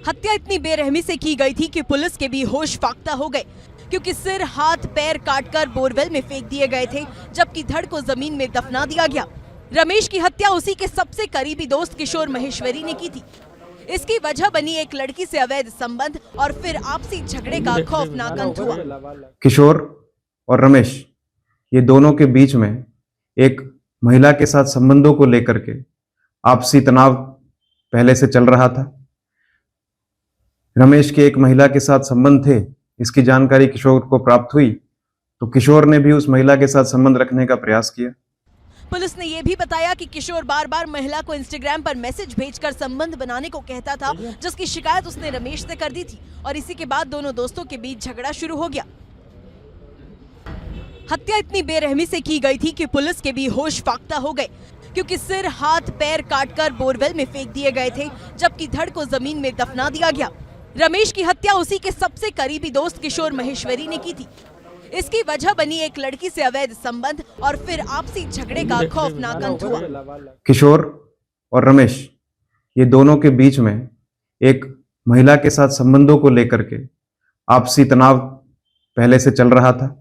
हत्या इतनी बेरहमी से की गई थी कि पुलिस के भी होश फाख्ता हो गए, क्योंकि सिर हाथ पैर काटकर बोरवेल में फेंक दिए गए थे, जबकि धड़ को जमीन में दफना दिया गया। रमेश की हत्या उसी के सबसे करीबी दोस्त किशोर महेश्वरी ने की थी। इसकी वजह बनी एक लड़की से अवैध संबंध और फिर आपसी झगड़े का खौफनाक अंत हुआ। किशोर और रमेश ये दोनों के बीच में एक महिला के साथ संबंधों को लेकर के आपसी तनाव पहले से चल रहा था। रमेश के एक महिला के साथ संबंध थे, इसकी जानकारी किशोर को प्राप्त हुई तो किशोर ने भी उस महिला के साथ संबंध रखने का प्रयास किया। पुलिस ने यह भी बताया कि किशोर बार बार महिला को इंस्टाग्राम पर मैसेज भेजकर संबंध बनाने को कहता था, जिसकी शिकायत उसने रमेश से कर दी थी और इसी के बाद दोनों दोस्तों के बीच झगड़ा शुरू हो गया। हत्या इतनी बेरहमी से की गई थी कि पुलिस के भी होश फाख्ता हो गए, क्योंकि सिर हाथ पैर काटकर बोरवेल में फेंक दिए गए थे, जबकि धड़ को जमीन में दफना दिया गया। रमेश की हत्या उसी के सबसे करीबी दोस्त किशोर महेश्वरी ने की थी। इसकी वजह बनी एक लड़की से अवैध संबंध और फिर आपसी झगड़े का खौफनाक अंत हुआ। किशोर और रमेश ये दोनों के बीच में एक महिला के साथ संबंधों को लेकर के आपसी तनाव पहले से चल रहा था।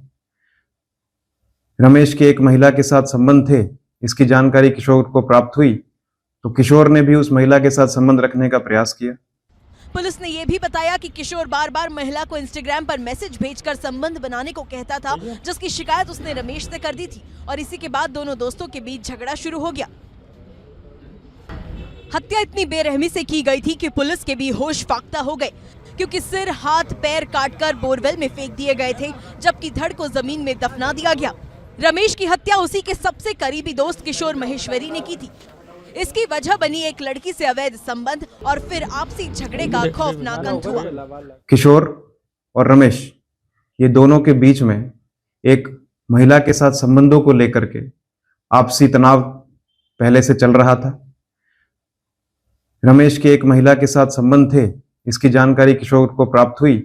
रमेश के एक महिला के साथ संबंध थे, इसकी जानकारी किशोर को प्राप्त हुई तो किशोर ने भी उस महिला के साथ संबंध रखने का प्रयास किया। पुलिस ने यह भी बताया कि किशोर बार बार महिला को इंस्टाग्राम पर मैसेज भेजकर संबंध बनाने को कहता था, जिसकी शिकायत उसने रमेश से कर दी थी और इसी के बाद दोनों दोस्तों के बीच झगड़ा शुरू हो गया। हत्या इतनी बेरहमी से की गई थी कि पुलिस के भी होश फाख्ता हो गए, क्योंकि सिर हाथ पैर काटकर बोरवेल में फेंक दिए गए थे, जबकि धड़ को जमीन में दफना दिया गया। रमेश की हत्या उसी के सबसे करीबी दोस्त किशोर महेश्वरी ने की थी। इसकी वजह बनी एक लड़की से अवैध संबंध और फिर आपसी झगड़े का खौफनाक अंत हुआ। किशोर और रमेश ये दोनों के बीच में एक महिला के साथ संबंधों को लेकर के आपसी तनाव पहले से चल रहा था। रमेश के एक महिला के साथ संबंध थे, इसकी जानकारी किशोर को प्राप्त हुई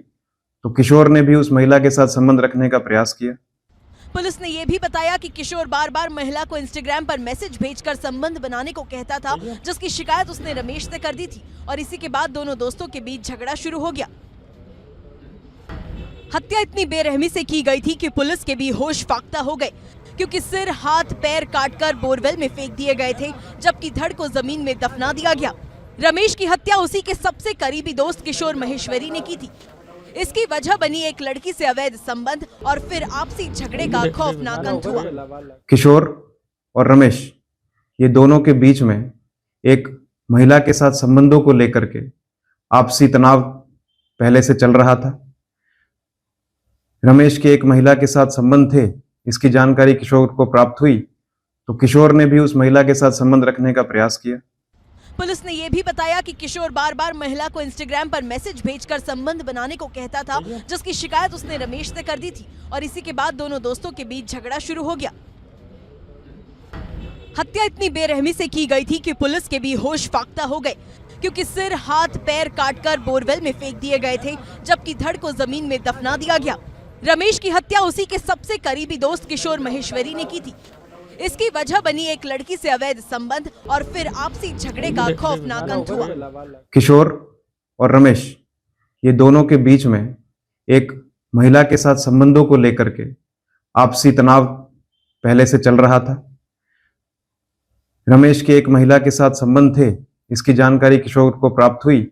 तो किशोर ने भी उस महिला के साथ संबंध रखने का प्रयास किया। पुलिस ने यह भी बताया कि किशोर बार बार महिला को इंस्टाग्राम पर मैसेज भेजकर संबंध बनाने को कहता था, जिसकी शिकायत उसने रमेश से कर दी थी और इसी के बाद दोनों दोस्तों के बीच झगड़ा शुरू हो गया। हत्या इतनी बेरहमी से की गई थी कि पुलिस के भी होश फाख्ता हो गए, क्योंकि सिर हाथ पैर काटकर बोरवेल में फेंक दिए गए थे, जबकि धड़ को जमीन में दफना दिया गया। रमेश की हत्या उसी के सबसे करीबी दोस्त किशोर महेश्वरी ने की थी। इसकी वजह बनी एक लड़की से अवैध संबंध और फिर आपसी झगड़े का खौफनाक अंत हुआ। किशोर और रमेश ये दोनों के बीच में एक महिला के साथ संबंधों को लेकर के आपसी तनाव पहले से चल रहा था। रमेश के एक महिला के साथ संबंध थे, इसकी जानकारी किशोर को प्राप्त हुई तो किशोर ने भी उस महिला के साथ संबंध रखने का प्रयास किया। पुलिस ने यह भी बताया कि किशोर बार बार महिला को इंस्टाग्राम पर मैसेज भेजकर संबंध बनाने को कहता था, जिसकी शिकायत उसने रमेश से कर दी थी और इसी के बाद दोनों दोस्तों के बीच झगड़ा शुरू हो गया। हत्या इतनी बेरहमी से की गई थी कि पुलिस के भी होश फाख्ता हो गए, क्योंकि सिर हाथ पैर काटकर बोरवेल में फेंक दिए गए थे, जबकि धड़ को जमीन में दफना दिया गया। रमेश की हत्या उसी के सबसे करीबी दोस्त किशोर महेश्वरी ने की थी। इसकी वजह बनी एक लड़की से अवैध संबंध और फिर आपसी झगड़े का खौफनाक अंत हुआ। किशोर और रमेश ये दोनों के बीच में एक महिला के साथ संबंधों को लेकर के आपसी तनाव पहले से चल रहा था। रमेश के एक महिला के साथ संबंध थे, इसकी जानकारी किशोर को प्राप्त हुई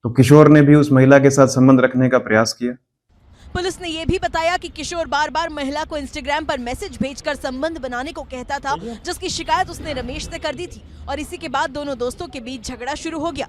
तो किशोर ने भी उस महिला के साथ संबंध रखने का प्रयास किया। पुलिस ने यह भी बताया कि किशोर बार बार महिला को इंस्टाग्राम पर मैसेज भेजकर संबंध बनाने को कहता था, जिसकी शिकायत उसने रमेश से कर दी थी और इसी के बाद दोनों दोस्तों के बीच झगड़ा शुरू हो गया।